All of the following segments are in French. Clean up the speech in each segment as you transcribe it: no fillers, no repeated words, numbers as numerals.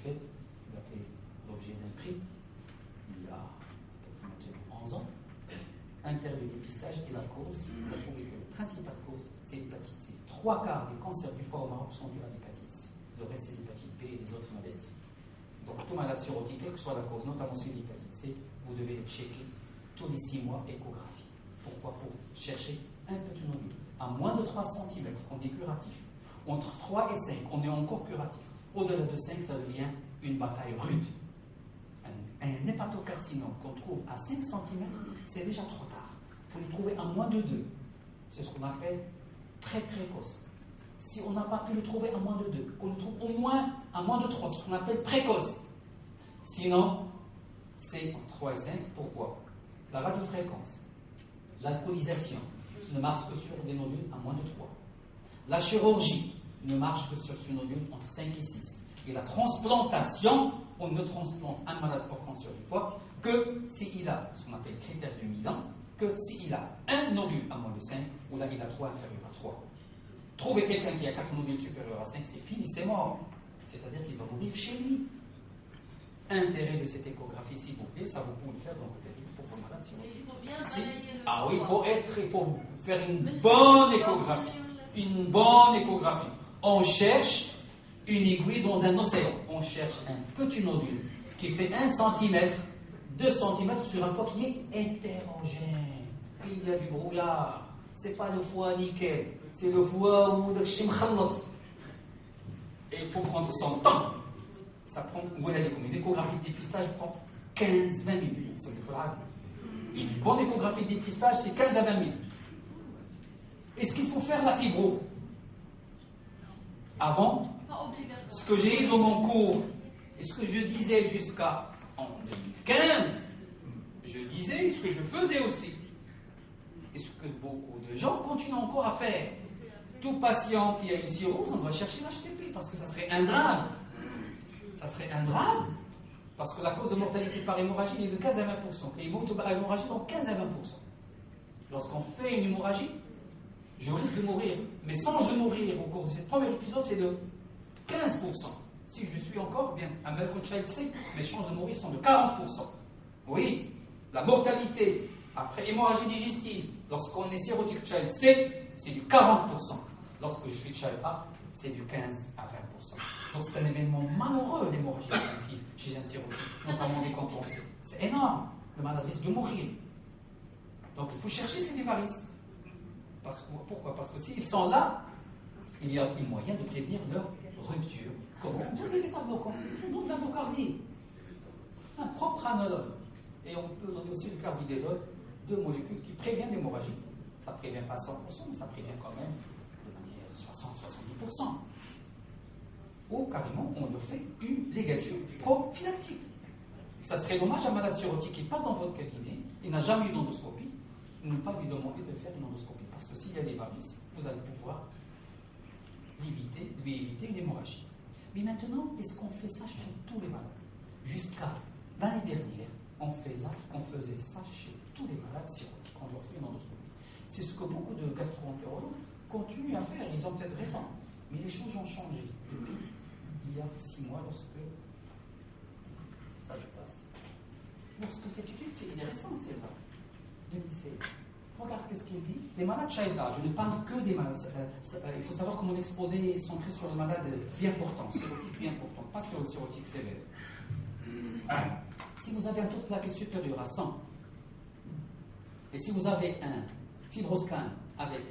fait, il a fait l'objet d'un prix il y a 11 ans, interview dépistage, et la cause, il a trouvé que la principale cause, c'est l'hépatite C. 3/4 des cancers du foie au Maroc sont dus à l'hépatite C. Le reste, c'est l'hépatite B et les autres maladies. Donc, tout malade cirrhotique, quelle que soit la cause, notamment celui de l'hépatite C, vous devez le checker tous les 6 mois, échographie. Pourquoi? Pour chercher un petit nodule. À moins de 3 cm, on est curatif. Entre 3 et 5, on est encore curatif. Au-delà de 5, ça devient une bataille rude. Un hépatocarcinome qu'on trouve à 5 cm, c'est déjà trop tard. Il faut le trouver à moins de 2. C'est ce qu'on appelle très précoce. Si on n'a pas pu le trouver à moins de 2, qu'on le trouve au moins à moins de 3, ce qu'on appelle précoce. Sinon, c'est entre 3 et 5. Pourquoi? La radiofréquence, l'alcoolisation ne marche que sur des nodules à moins de 3. La chirurgie ne marche que sur ce nodule entre 5 et 6. Et la transplantation, on ne transplante un malade pour cancer du foie que s'il a ce qu'on appelle critère du Milan, que s'il a un nodule à moins de 5, ou là il a 3 inférieur à 3. Trouver quelqu'un qui a 4 nodules supérieurs à 5, c'est fini, c'est mort. C'est-à-dire qu'il va mourir chez lui. Intérêt de cette échographie, s'il vous plaît, ça vous pouvez le faire dans votre étude pour vos malades cirrhotiques. Ah oui, il faut faire une bonne échographie. Une bonne échographie. On cherche une aiguille dans un océan. On cherche un petit nodule qui fait 1 cm, 2 cm sur un foie qui est hétérogène. Il y a du brouillard. C'est pas le foie nickel, c'est le foie où le chimkhallat. Et il faut prendre son temps. Ça prend, une échographie de dépistage prend 15-20 minutes. C'est grave. Une bonne échographie de dépistage, c'est 15 à 20 minutes. Est-ce qu'il faut faire la fibro avant? Ce que j'ai eu dans mon cours, et ce que je disais jusqu'à en 2015, je disais ce que je faisais aussi. Et ce que beaucoup de gens continuent encore à faire. Tout patient qui a une cirrhose, on doit chercher l'HTP, parce que ça serait un drame. Ça serait un drame, parce que la cause de mortalité par hémorragie est de 15 à 20%. Et il monte par hémorragie dans 15 à 20%. Lorsqu'on fait une hémorragie, je risque de mourir. Mes chances de mourir au cours de ce premier épisode, c'est de 15%. Si je suis encore bien, un Malcolm Child C, mes chances de mourir sont de 40%. Oui, la mortalité après hémorragie digestive, lorsqu'on est cirrhotique Child C, c'est du 40%. Lorsque je suis Child A, c'est du 15 à 20%. Donc c'est un événement malheureux, l'hémorragie digestive chez un cirrhotique, notamment décompensé. C'est énorme. Le malade risque de mourir. Donc il faut chercher ces varices. Pourquoi? Parce que s'ils sont là, il y a un moyen de prévenir leur rupture. Comment? Dans les bêta-bloquants, dans de l'endocardie. Un propre anologue. Et on peut donner aussi le carbidédol, 2 molécules qui préviennent l'hémorragie. Ça ne prévient pas 100%, mais ça prévient quand même de manière 60-70%. Ou carrément, on leur fait une ligature prophylactique. Ça serait dommage à un malade cirrhotique qui passe dans votre cabinet, il n'a jamais eu d'endoscopie, ne pas lui demander de faire une endoscopie. Parce que s'il y a des varices, vous allez pouvoir lui éviter une hémorragie. Mais maintenant, est-ce qu'on fait ça chez tous les malades? Jusqu'à l'année dernière, on faisait ça chez tous les malades cirrhotiques. On leur fait une endoscopie. C'est ce que beaucoup de gastro-entérologues continuent à faire. Ils ont peut-être raison. Mais les choses ont changé depuis il y a 6 mois lorsque ça je passe. Lorsque cette étude, c'est récente, c'est là, 2016. Regarde qu'est-ce qu'il dit. Les malades Child A, je ne parle que des malades. Il faut savoir que mon exposé est centré sur les malades bien portants, cirrhotiques bien portants, pas sur le cirrhotique sévère. Si vous avez un taux de plaquettes supérieur à 100, et si vous avez un fibroscan avec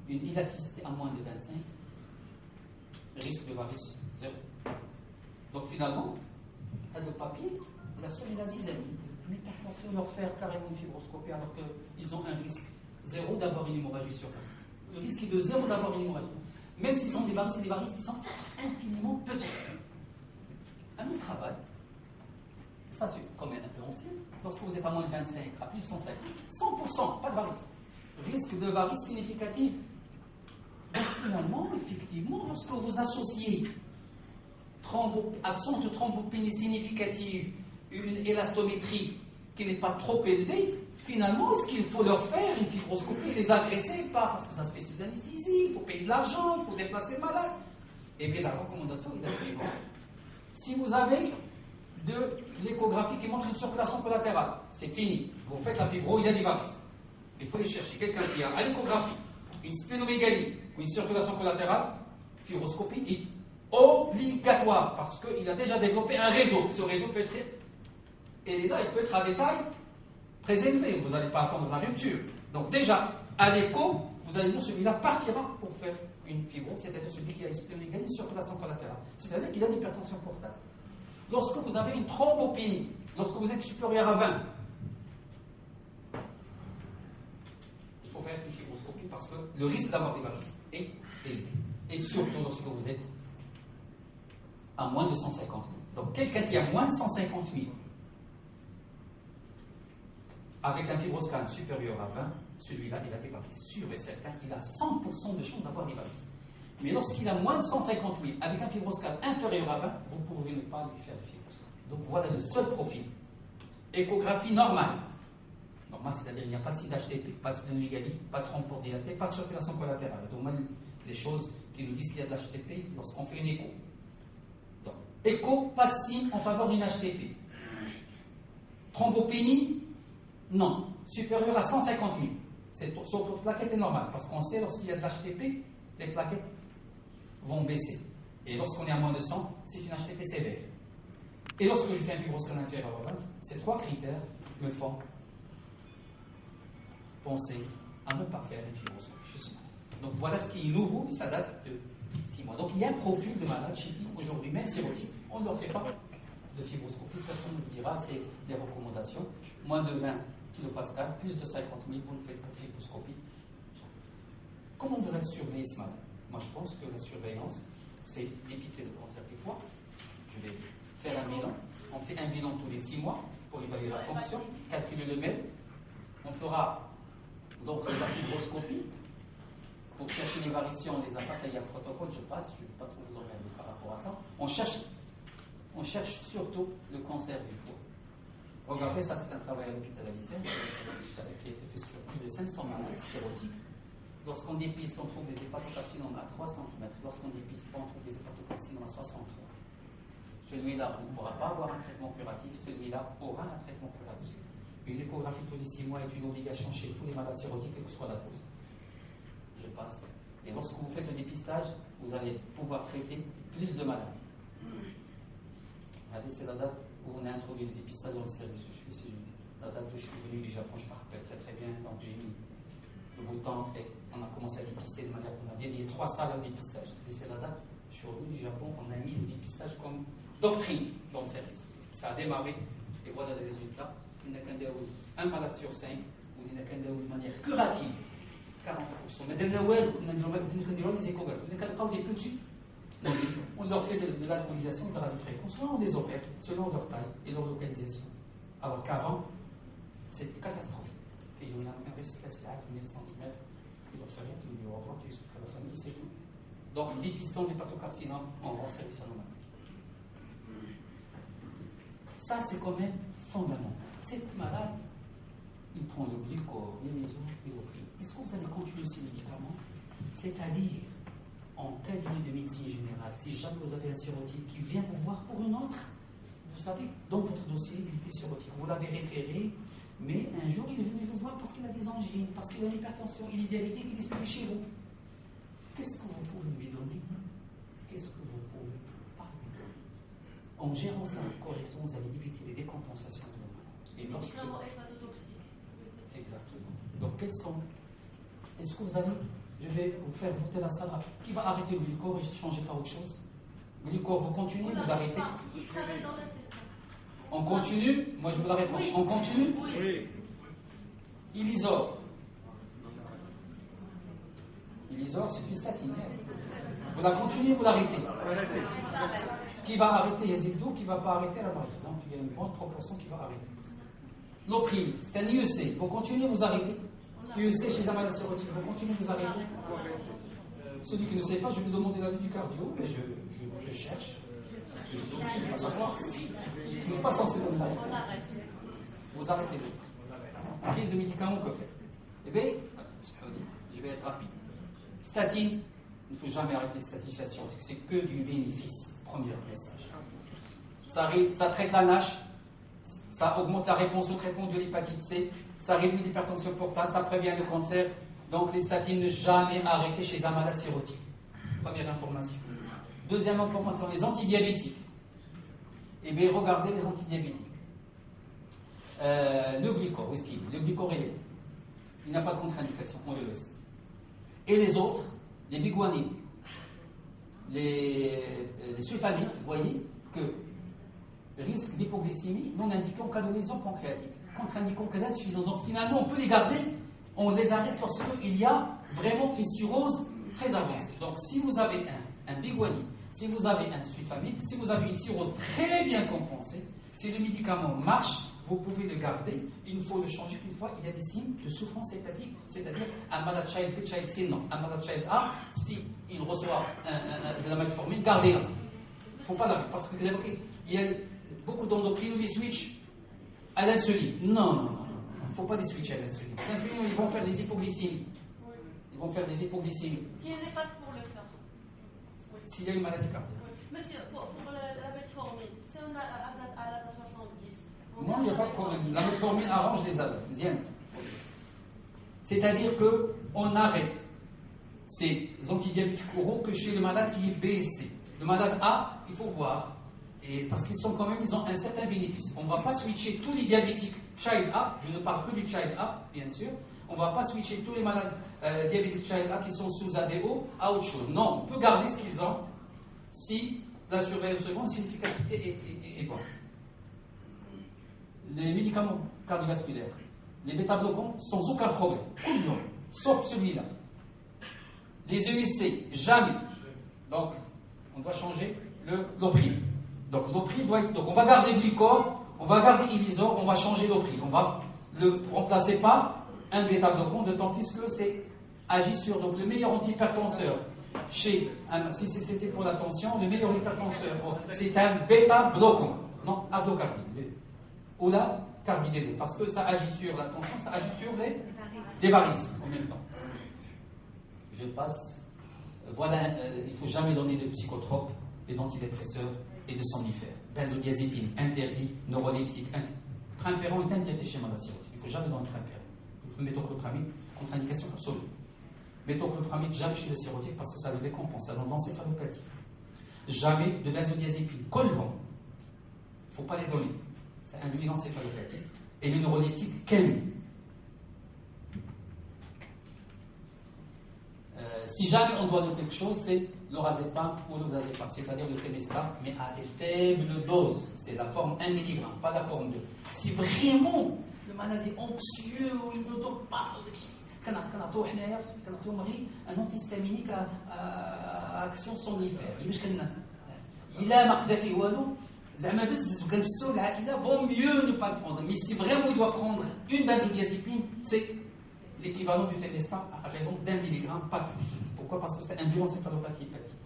une élasticité à moins de 25, risque de varice 0. Donc finalement, le papier, la seule élasticité, mais pourquoi faut leur faire carrément une fibroscopie alors qu'ils ont un risque 0 d'avoir une hémorragie sur varice. Le risque est de 0 d'avoir une hémorragie. Même s'ils sont des varices, c'est des varices qui sont infiniment petites. Un autre travail, ça c'est quand même un peu ancien, lorsque vous êtes à moins de 25, à plus de 150, 100%, pas de varice. Risque de varice significative. Donc finalement, effectivement, lorsque vous associez absence de thrombopénie significative, une élastométrie qui n'est pas trop élevée, finalement, est-ce qu'il faut leur faire une fibroscopie et les agresser? Pas, parce que ça se fait sous anesthésie, il faut payer de l'argent, il faut déplacer le malade. Et bien la recommandation est la suivante. Si vous avez de l'échographie qui montre une circulation collatérale, c'est fini. Vous faites la fibro, il y a des varices. Il faut aller chercher quelqu'un qui a à l'échographie une splénomégalie ou une circulation collatérale, fibroscopie est obligatoire parce qu'il a déjà développé un réseau. Ce réseau peut être, et là, il peut être à des tailles très élevées. Vous n'allez pas attendre la rupture. Donc déjà, à l'écho, vous allez dire celui-là partira pour faire une fibrose, c'est-à-dire celui qui a une splénomégalie, une circulation collatérale. C'est-à-dire qu'il a une hypertension portable. Lorsque vous avez une thrombopénie, lorsque vous êtes supérieur à 20, il faut faire une fibroscopie parce que le risque d'avoir des varices est élevé. Et surtout lorsque vous êtes à moins de 150 000. Donc quelqu'un qui a moins de 150 000, avec un fibroscan supérieur à 20, celui-là, il a des varices. Sûr et certain, il a 100% de chance d'avoir des varices. Mais lorsqu'il a moins de 150 000, avec un fibroscan inférieur à 20, vous pouvez ne pas lui faire le fibroscan. Donc voilà le seul profil. Échographie normale. Normal, c'est-à-dire qu'il n'y a pas de site HTP, pas de splénomégalie, pas de trompe dilatée, pas de circulation collatérale. Donc, les choses qui nous disent qu'il y a de l'HTP lorsqu'on fait une écho. Donc, écho, pas de signe en faveur d'une HTP. Thrombopénie, non. Supérieur à 150 000. Sauf que la plaquette est normale, parce qu'on sait lorsqu'il y a de l'HTP, les plaquettes vont baisser. Et lorsqu'on est à moins de 100, c'est une HTP sévère. Et lorsque je fais un fibroscan inférieur à 20, ces trois critères me font penser à ne pas faire une fibroscopie. Donc voilà ce qui est nouveau, ça date de 6 mois. Donc il y a un profil de malade chez qui aujourd'hui, même cirrhotique, on ne leur fait pas de fibroscopie. Personne ne vous dira, c'est les recommandations. Moins de 20 kPa, plus de 50 000, vous ne faites pas de fibroscopie. Comment vous allez surveiller ce malade? Moi je pense que la surveillance, c'est dépister le cancer du foie. Je vais faire un bilan. On fait un bilan tous les 6 mois pour évaluer la fonction, calculer le MEL. On fera donc la fibroscopie pour chercher les variations, les impasses. Il y a un protocole, je passe, je ne vais pas trop vous emmerder par rapport à ça. On cherche surtout le cancer du foie. Regardez, ça c'est un travail à l'hôpital Avicenne qui a été fait sur plus de 500 malades cirrhotiques. Lorsqu'on dépiste, on trouve des hépatocarcinomes à 3 cm. Lorsqu'on dépiste pas, on trouve des hépatocarcinomes à 63. Celui-là, on ne pourra pas avoir un traitement curatif. Celui-là aura un traitement curatif. Une échographie tous les 6 mois est une obligation chez tous les malades cirrhotiques, quelle que soit la cause. Je passe. Et lorsque vous faites le dépistage, vous allez pouvoir traiter plus de malades. Regardez, c'est la date où on a introduit le dépistage dans le service où je suis. La date où je suis venu du Japon, je me rappelle très très bien. Donc j'ai mis le beau temps et on a commencé à dépister de manière qu'on a dédié 3 salles au dépistage. Et c'est la date où je suis revenu du Japon, on a mis le dépistage comme doctrine dans le service. Ça a démarré et voilà les résultats. Il n'y a qu'un daoud, un malade sur 5, ou il n'y a qu'un daoud de manière curative, 40%. Mais dès le Noël, on a des échographes, on a des petits. On leur fait de l'alcoolisation, de la fréquence, soit on les opère selon leur taille et leur localisation. Alors qu'avant, c'était catastrophique. Et il y en a un récitation à 1000 cm, qui leur fait rien, qui nous dit au revoir, tu expliques à la famille, c'est tout. Donc, dépistant des hépatocarcinomes en grand service à nos malades. Ça, c'est quand même fondamental. Cette malade, il prend le glucose, les maisons et l'opine. Est-ce que vous allez continuer ces médicaments? C'est-à-dire, en cabinet de médecine générale, si jamais vous avez un cirrhotique qui vient vous voir pour une autre, vous savez, dans votre dossier, il était cirrhotique. Vous l'avez référé, mais un jour, il est venu vous voir parce qu'il a des angines, parce qu'il a une hypertension, il est diabétique, il est suivi chez vous. Qu'est-ce que vous pouvez lui donner? Qu'est-ce que vous pouvez pas lui donner? En gérant ça correctement, vous allez éviter les décompensations de nos malades. Et lorsque... Exactement. Donc, quels sont... Est-ce que vous allez... Je vais vous faire voter la salle. Qui va arrêter le glucose et changer par autre chose? Le glucose, vous continuez, vous arrêtez? On continue? Moi, je vous la réponse. On continue? Oui. Ilisor. Ilisor, c'est une statine. Vous la continuez, vous l'arrêtez? Qui va arrêter Yazidou, qui ne va pas arrêter la maladie. Donc, il y a une bonne proportion qui va arrêter. L'oprime, c'est un IEC. Vous continuez, vous arrêtez? IEC chez un malade cirrhotique, vous continuez, vous arrêtez? Celui qui ne sait pas, je vais lui demander l'avis du cardio, mais je cherche. Je ne peux pas savoir. Je n'ai pas censé donner la réponse. Vous arrêtez donc. Prise de médicaments, que fait? Eh bien, je vais être rapide. Statine, il ne faut jamais arrêter les statines cirrhotiques. C'est que du bénéfice. Premier message. ça traite la NASH, ça augmente la réponse au traitement de l'hépatite C, ça réduit l'hypertension portale, ça prévient le cancer. Donc les statines ne jamais arrêter chez un malade cirrhotique. Première information. Deuxième information, les antidiabétiques. Eh bien, regardez les antidiabétiques. Le whisky, le glycorélé, il n'a pas de contre-indication, on le laisse. Et les autres, les biguanines, les sulfamines, vous voyez que risque d'hypoglycémie non indiqué en cas de lésion pancréatique, contre-indiqué en cas d'insuffisance. Donc finalement, on peut les garder, on les arrête lorsqu'il y a vraiment une cirrhose très avancée. Donc si vous avez un biguanine, si vous avez un sulfamide, si vous avez une cirrhose très bien compensée, si le médicament marche, vous pouvez le garder. Il faut le changer une fois il y a des signes de souffrance hépatique, c'est-à-dire un malade child B, child C, non. Un malade child A, si il reçoit de la metformine, gardez-la. Il ne faut pas l'arrêter, parce que il y a beaucoup d'endocrines qui switchent à l'insuline. Non. Il ne faut pas les switcher à l'insuline. L'insuline, ils vont faire des hypoglycémies. Ils vont faire des hypoglycémies. Qui est néfaste pour le cœur. S'il y a une maladie cardiaque. Oui. Monsieur, pour la metformine, si on a à la 70. Non, il n'y a pas de problème. La metformine arrange les ASAT. C'est-à-dire qu'on arrête ces antidiabétiques oraux que chez le malade qui est B et C. Le malade A, il faut voir, et parce qu'ils ont un certain bénéfice. On ne va pas switcher tous les diabétiques Child A, je ne parle que du Child A, bien sûr. On ne va pas switcher tous les malades diabétiques Child A qui sont sous ADO à autre chose. Non, on peut garder ce qu'ils ont si la surveillance seconde, si l'efficacité est bonne. Les médicaments cardiovasculaires, les bêta-bloquants, sans aucun problème, sauf celui-là. Les EUC, jamais. Donc, on doit changer l'opril. Donc, l'opril doit être. Donc, on va garder Glucor, on va garder Ilisor, on va changer l'opril. On va le remplacer par un bêta-bloquant, d'autant plus que c'est agit sur. Donc, le meilleur antihypertenseur, si c'était pour la tension, le meilleur hypertenseur, c'est un bêta-bloquant, non, avlocardine. Ou la carbidéline, parce que ça agit sur la tension, ça agit sur les varices en même temps. Je passe. Voilà, il ne faut jamais donner de psychotropes, d'antidépresseurs et de somnifères. Benzodiazépine, interdit, neuroleptique. Trimperon est interdit chez malade cirrhotique. Il ne faut jamais donner trimperon. Méthoclopramide, contre-indication absolue. Méthoclopramide, jamais chez le cirrhotique parce que ça le décompense, ça donne l'encéphalopathie. Jamais de benzodiazépine. Colvan, il ne faut pas les donner. Ça induit l'encéphalopathie. Et le neuroleptique, Ken. Si jamais on doit donner quelque chose, c'est l'orazépam ou l'oxazépam, c'est-à-dire le Temesta, mais à des faibles doses. C'est la forme 1 mg, pas la forme 2. Si vraiment le malade est anxieux ou il ne dort pas, un antihistaminique à action somnifère. Il a marqué il vaut mieux ne pas le prendre. Mais si vraiment il doit prendre une benzodiazépine, c'est l'équivalent du Temesta à raison d'1 milligramme, pas plus. Pourquoi? Parce que c'est induit l'encéphalopathie hépatique.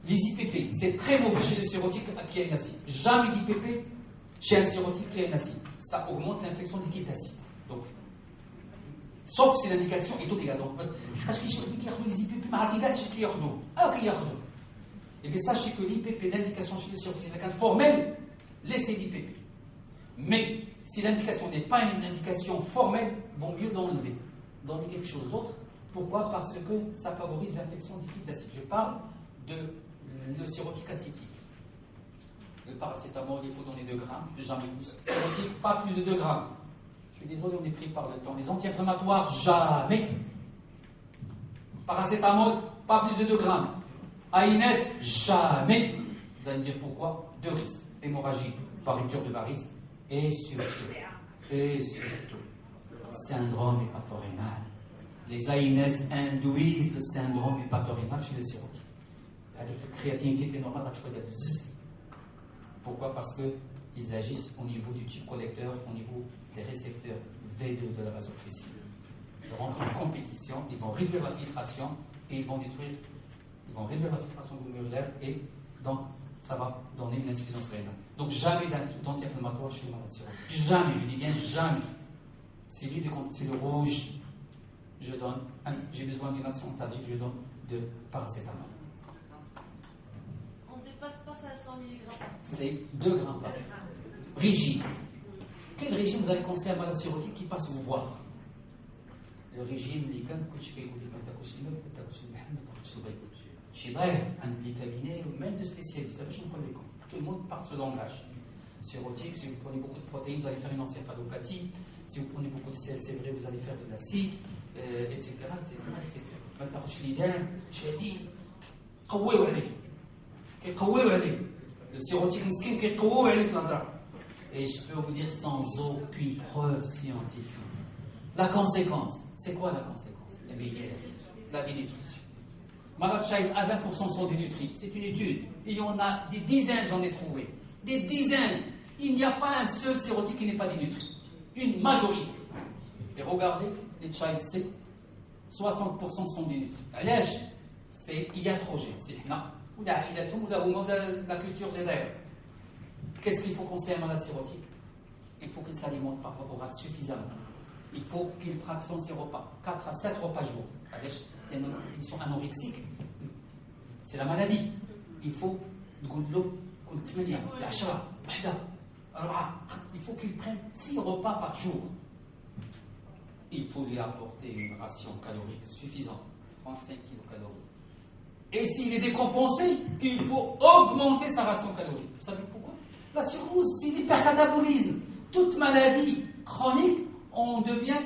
Les IPP, c'est très mauvais chez le cirrhotique qui a une acide. Jamais d'IPP chez un cirrhotique qui a une acide. Ça augmente l'infection liquide d'acide. Donc, sauf si l'indication est obligatoire. Les IPP, et bien sachez que l'IPP, l'indication chez le cirrhotique avec un formel, laissez l'IPP. Mais si l'indication n'est pas une indication formelle, vaut mieux l'enlever. Donner quelque chose d'autre. Pourquoi? Parce que ça favorise l'infection liquide d'acide. Je parle de le cirrhotique acétique. Le paracétamol, il faut donner 2 grammes, jamais plus. Cirrhotique, pas plus de 2 grammes. Je suis désolé, on est pris par le temps. Les anti-inflammatoires, jamais. Paracétamol, pas plus de 2 grammes. AINES, jamais. Vous allez me dire pourquoi? 2 risques. Hémorragie par rupture de varices et surtout, syndrome hépatorénal. Les AINES induisent le syndrome hépatorénal chez les cirrhotiques. Avec la créatinine qui est normale, pourquoi? Parce qu'ils agissent au niveau du type collecteur, au niveau des récepteurs V2 de la vasopressine. Ils rentrent en compétition, ils vont réduire la filtration et ils vont réduire la filtration glomérulaire et donc ça va donner une insuffisance rénale. Donc jamais d'anti-inflammatoire chez le malade cirrhotique. Jamais, je dis bien jamais. C'est le rouge. J'ai besoin d'une action antalgique, je donne de paracétamol. On ne dépasse pas 500 mg. C'est 2 grammes par jour. Régime. Quel régime vous allez conseiller à un malade cirrhotique qui passe vous voir? Le régime, les gars, un cabinet ou même de spécialistes. Tout le monde parle ce langage. Cirrhotique, si vous prenez beaucoup de protéines, vous allez faire une encéphalopathie. Si vous prenez beaucoup de sel, c'est vrai, vous allez faire de l'acide, etc. Maintenant, le cirrhotique miskin qui et je peux vous dire sans aucune preuve scientifique. La conséquence, c'est quoi la conséquence? Eh bien, la dénutrition. Malade child à 20% sont dénutris. C'est une étude. Il y en a des dizaines, j'en ai trouvé. Des dizaines. Il n'y a pas un seul cirrhotique qui n'est pas dénutri. Une majorité. Et regardez, les child C, 60% sont dénutris. L'âge, c'est iatrogène. C'est non. Il y a tout la culture des rêves. Qu'est-ce qu'il faut conseiller à un malade cirrhotique? Il faut qu'il s'alimente par voie orale suffisamment. Il faut qu'il fractionne ses repas, 4 à 7 repas par jour. Ils sont anorexiques. C'est la maladie. Il faut il faut qu'ils prennent 6 repas par jour. Il faut lui apporter une ration calorique suffisante, 35 kcal. Et s'il est décompensé, il faut augmenter sa ration calorique. Vous savez pourquoi? La cirrhose, c'est l'hypercatabolisme. Toute maladie chronique, on devient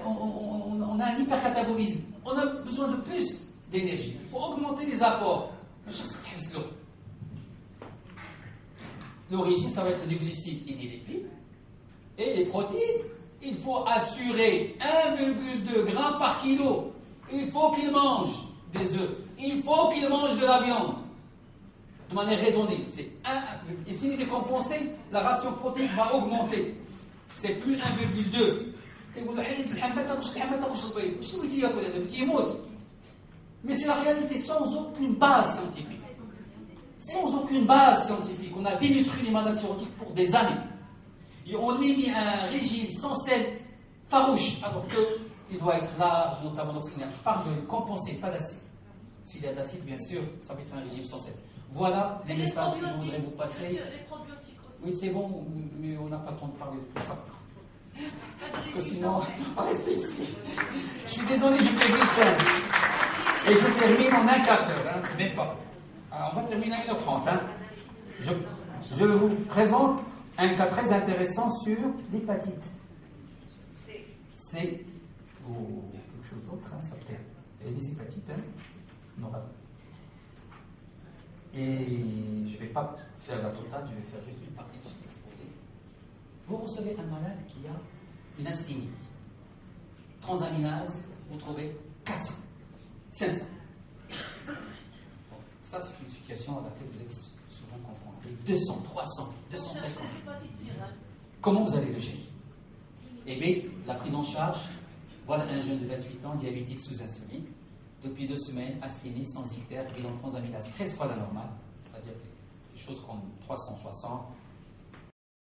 on a un hypercatabolisme. On a besoin de plus d'énergie. Il faut augmenter les apports. L'origine, ça va être des glucides et des lipides. Et les protéines, il faut assurer 1,2 g par kilo. Il faut qu'il mange des œufs. Il faut qu'il mange de la viande. De manière raisonnée. Et s'il est décompensé, la ration protéique va augmenter. C'est plus 1,2. Mais c'est la réalité sans aucune base scientifique. Sans aucune base scientifique. On a dénutri les malades cirrhotiques pour des années. Et on les mis à un régime sans sel farouche, alors qu'il doit être large, notamment dans ce qu'il y a. Je parle de compenser, pas d'acide. S'il y a d'acide, bien sûr, ça va être un régime sans sel. Voilà les messages que je voudrais vous passer. Les probiotiques aussi. Oui, c'est bon, mais on n'a pas le temps de parler de tout ça. Parce que sinon, on va rester ici. Je suis désolé, je fais vite. Et je termine en un quart d'heure, même pas. Alors, on va terminer à 1h30. Je vous présente un cas très intéressant sur l'hépatite. C'est quelque chose d'autre, ça peut être des hépatites, non. Et je ne vais pas faire la totale, je vais faire juste une partie de ce exposé. Vous recevez un malade qui a une asthénie. Transaminase, vous trouvez 400, 500. Bon, ça, c'est une situation à laquelle vous êtes souvent confrontés. 200, 300, 250. Comment vous allez le gérer? Eh bien, la prise en charge, voilà un jeune de 28 ans, diabétique sous insuline. Depuis 2 semaines, asthénie sans ictère, bilan transaminase 13 fois la normale, c'est-à-dire quelque chose comme 360,